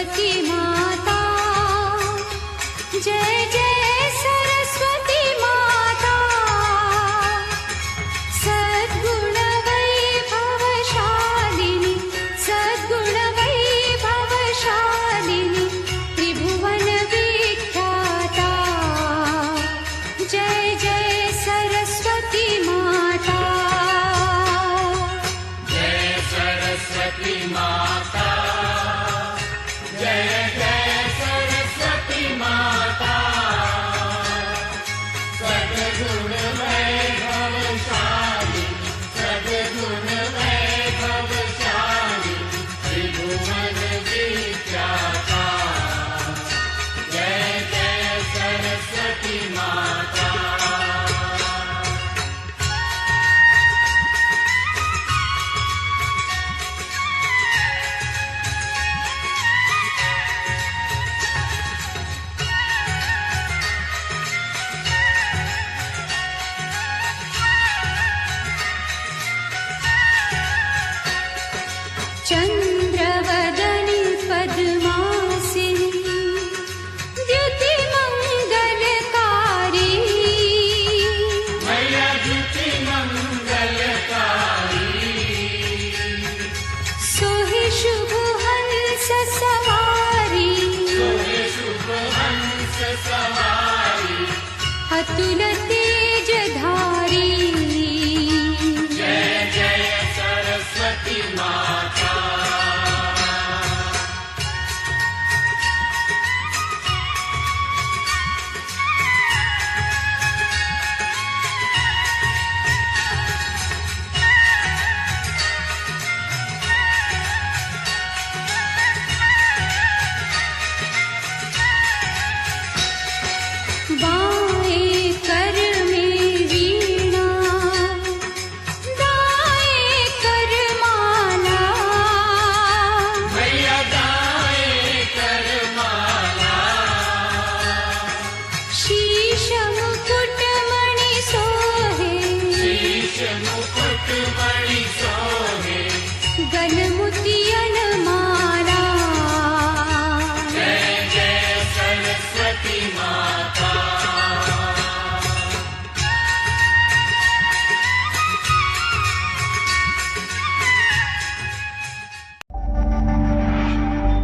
सरस्वती माता, जय जय सरस्वती माता। सद्गुण वैभवशालिनी, सद्गुण वैभवशालिनी, त्रिभुवन विख्याता, जय जय सरस्वती माता। जय सरस्वती माता, जय जय सरस्वती माता। सद्गुण वैभवशालिनी, सद्गुण वैभवशालिनी, त्रिभुवन विख्याता, जय जय सरस्वती माता। चन्द्रवदनी पद्मासिनी, द्युतिमङ्गलकारी, मैया द्युति मंगलकारी। सोहि शुभ हंस सवारी, सोहे शुभ हंस सवारी, अतुल तेजधारी, जय जय सरस्वती माता। बाएं कर में वीणा, दाएं कर माला, मैया दाएं कर माला, शीश मुकुट मणि सोहे, शीश मुकुट मणि